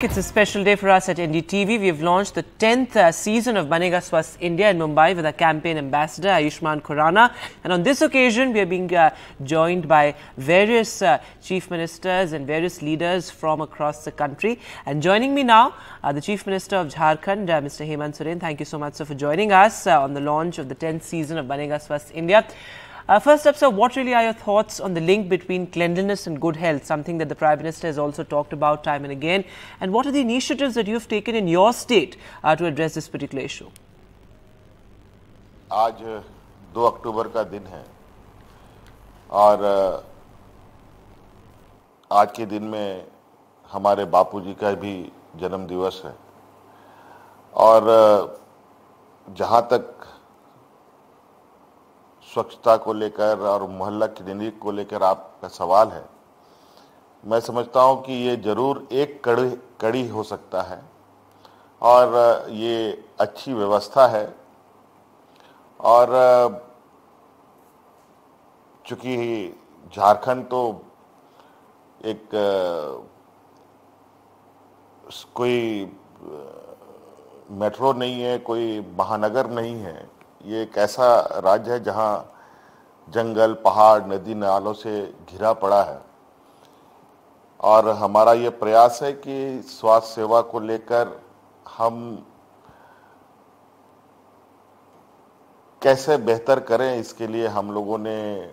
It's a special day for us at NDTV. We've launched the 10th season of Banega Swasth India in Mumbai with our campaign ambassador Ayushman Khurrana. And on this occasion, we are being joined by various chief ministers and various leaders from across the country. And joining me now, the Chief Minister of Jharkhand, Mr. Hemant Soren. Thank you so much, sir, for joining us on the launch of the 10th season of Banega Swasth India. First up, sir, what really are your thoughts on the link between cleanliness and good health, something that the Prime Minister has also talked about time and again? And what are the initiatives that you have taken in your state to address this particular issue? आज 2 अक्टूबर का दिन है और आज के दिन में हमारे बापूजी का भी जन्म दिवस है और जहाँ तक स्वच्छता को लेकर और मोहल्ला क्लिनिक को लेकर आपका सवाल है, मैं समझता हूं कि ये जरूर एक कड़ी हो सकता है और ये अच्छी व्यवस्था है। और चूंकि झारखंड तो एक कोई मेट्रो नहीं है, कोई महानगर नहीं है, ये एक ऐसा राज्य है जहां जंगल, पहाड़, नदी नालों से घिरा पड़ा है। और हमारा ये प्रयास है कि स्वास्थ्य सेवा को लेकर हम कैसे बेहतर करें, इसके लिए हम लोगों ने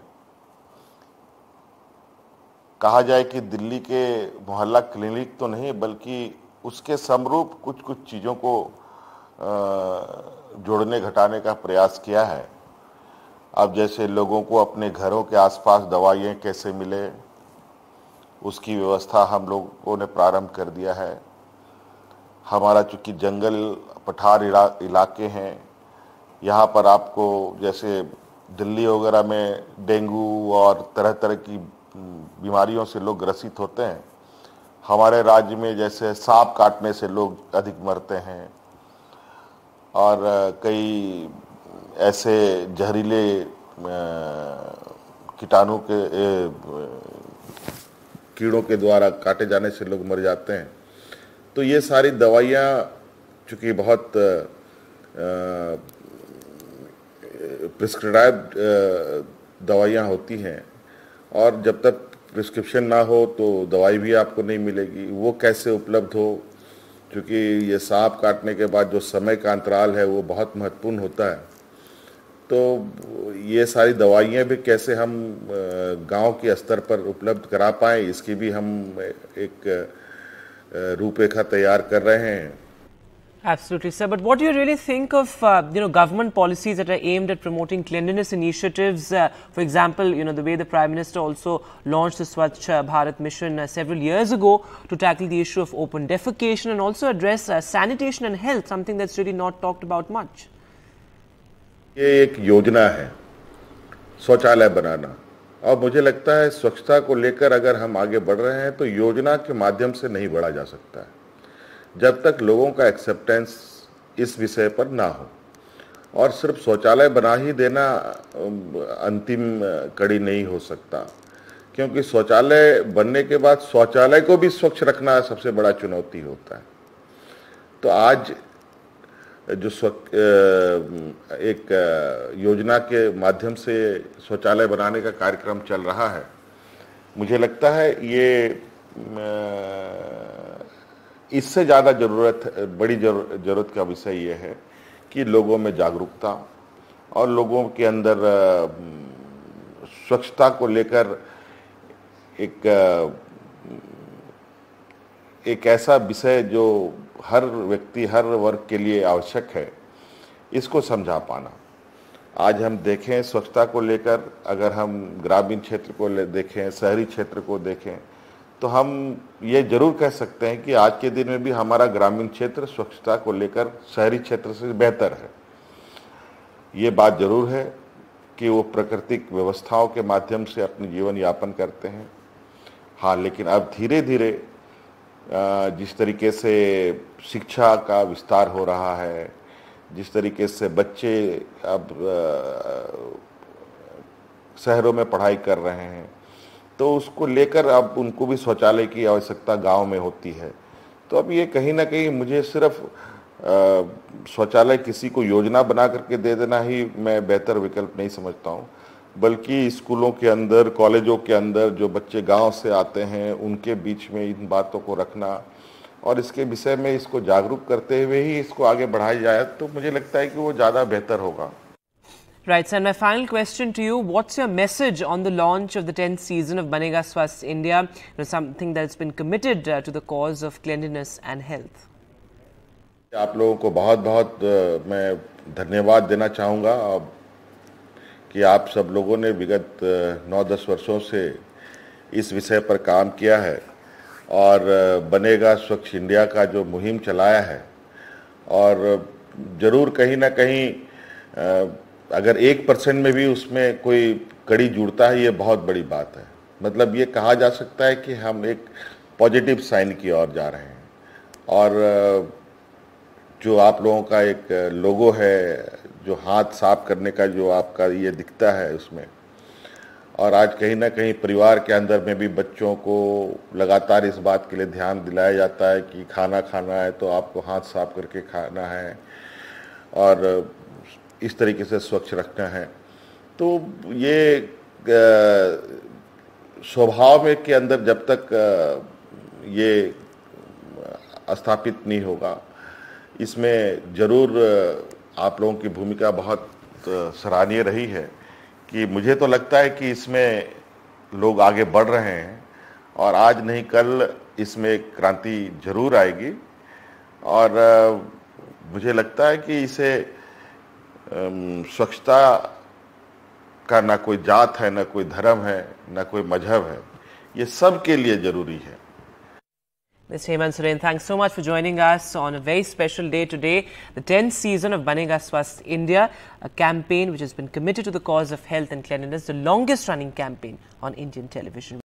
कहा जाए कि दिल्ली के मोहल्ला क्लिनिक तो नहीं बल्कि उसके समरूप कुछ कुछ चीज़ों को जोड़ने घटाने का प्रयास किया है। अब जैसे लोगों को अपने घरों के आसपास दवाइयाँ कैसे मिले, उसकी व्यवस्था हम लोगों ने प्रारंभ कर दिया है। हमारा चूँकि जंगल पठार इलाके हैं, यहाँ पर आपको जैसे दिल्ली वगैरह में डेंगू और तरह तरह की बीमारियों से लोग ग्रसित होते हैं। हमारे राज्य में जैसे सांप काटने से लोग अधिक मरते हैं और कई ऐसे जहरीले कीटाणु के कीड़ों के द्वारा काटे जाने से लोग मर जाते हैं। तो ये सारी दवाइयाँ चूँकि बहुत प्रिस्क्राइब्ड दवाइयाँ होती हैं और जब तक प्रिस्क्रिप्शन ना हो तो दवाई भी आपको नहीं मिलेगी। वो कैसे उपलब्ध हो, क्योंकि ये सांप काटने के बाद जो समय का अंतराल है वो बहुत महत्वपूर्ण होता है। तो ये सारी दवाइयाँ भी कैसे हम गांव के स्तर पर उपलब्ध करा पाएँ, इसकी भी हम एक रूपरेखा तैयार कर रहे हैं। Absolutely, sir. But what do you really think of, government policies that are aimed at promoting cleanliness initiatives? For example, the way the Prime Minister also launched the Swachh Bharat mission several years ago to tackle the issue of open defecation and also address sanitation and health, something that's really not talked about much. ये एक योजना है शौचालय बनाना, और मुझे लगता है स्वच्छता को लेकर अगर हम आगे बढ़ रहे हैं तो योजना के माध्यम से नहीं बढ़ा जा सकता है जब तक लोगों का एक्सेप्टेंस इस विषय पर ना हो। और सिर्फ शौचालय बना ही देना अंतिम कड़ी नहीं हो सकता, क्योंकि शौचालय बनने के बाद शौचालय को भी स्वच्छ रखना सबसे बड़ा चुनौती होता है। तो आज जो एक योजना के माध्यम से शौचालय बनाने का कार्यक्रम चल रहा है, मुझे लगता है ये इससे ज़्यादा बड़ी जरूरत का विषय ये है कि लोगों में जागरूकता और लोगों के अंदर स्वच्छता को लेकर एक ऐसा विषय जो हर व्यक्ति, हर वर्ग के लिए आवश्यक है, इसको समझा पाना। आज हम देखें स्वच्छता को लेकर, अगर हम ग्रामीण क्षेत्र को देखें, शहरी क्षेत्र को देखें, तो हम ये जरूर कह सकते हैं कि आज के दिन में भी हमारा ग्रामीण क्षेत्र स्वच्छता को लेकर शहरी क्षेत्र से बेहतर है। ये बात जरूर है कि वो प्राकृतिक व्यवस्थाओं के माध्यम से अपने जीवन यापन करते हैं। हाँ, लेकिन अब धीरे धीरे जिस तरीके से शिक्षा का विस्तार हो रहा है, जिस तरीके से बच्चे अब शहरों में पढ़ाई कर रहे हैं, तो उसको लेकर अब उनको भी शौचालय की आवश्यकता गांव में होती है। तो अब ये कहीं ना कहीं मुझे सिर्फ शौचालय किसी को योजना बना करके दे देना ही मैं बेहतर विकल्प नहीं समझता हूँ, बल्कि स्कूलों के अंदर, कॉलेजों के अंदर जो बच्चे गांव से आते हैं उनके बीच में इन बातों को रखना और इसके विषय में इसको जागरूक करते हुए ही इसको आगे बढ़ाया जाए तो मुझे लगता है कि वो ज़्यादा बेहतर होगा। Right, so my final question to you, what's your message on the launch of the 10th season of Banega Swasth India, something that's been committed to the cause of cleanliness and health? आप लोगों को बहुत बहुत मैं धन्यवाद देना चाहूँगा कि आप सब लोगों ने विगत 9-10 वर्षों से इस विषय पर काम किया है और बनेगा स्वच्छ इंडिया का जो मुहिम चलाया है और ज़रूर कहीं ना कहीं अगर 1% में भी उसमें कोई कड़ी जुड़ता है ये बहुत बड़ी बात है। मतलब ये कहा जा सकता है कि हम एक पॉजिटिव साइन की ओर जा रहे हैं और जो आप लोगों का एक लोगो है, जो हाथ साफ करने का जो आपका ये दिखता है उसमें, और आज कहीं ना कहीं परिवार के अंदर में भी बच्चों को लगातार इस बात के लिए ध्यान दिलाया जाता है कि खाना खाना है तो आपको हाथ साफ करके खाना है और इस तरीके से स्वच्छ रखना है। तो ये स्वभाव में के अंदर जब तक ये स्थापित नहीं होगा, इसमें ज़रूर आप लोगों की भूमिका बहुत सराहनीय रही है कि मुझे तो लगता है कि इसमें लोग आगे बढ़ रहे हैं और आज नहीं कल इसमें एक क्रांति जरूर आएगी और मुझे लगता है कि इसे स्वच्छता का ना कोई जात है, ना कोई धर्म है, ना कोई मजहब है, ये सब के लिए जरूरी है। Mr. Hemant Soren, thanks so much for joining us on a very special day today, the 10th season of Banega Swasth India, a campaign which has been committed to the cause of health and cleanliness, the longest running campaign on Indian television.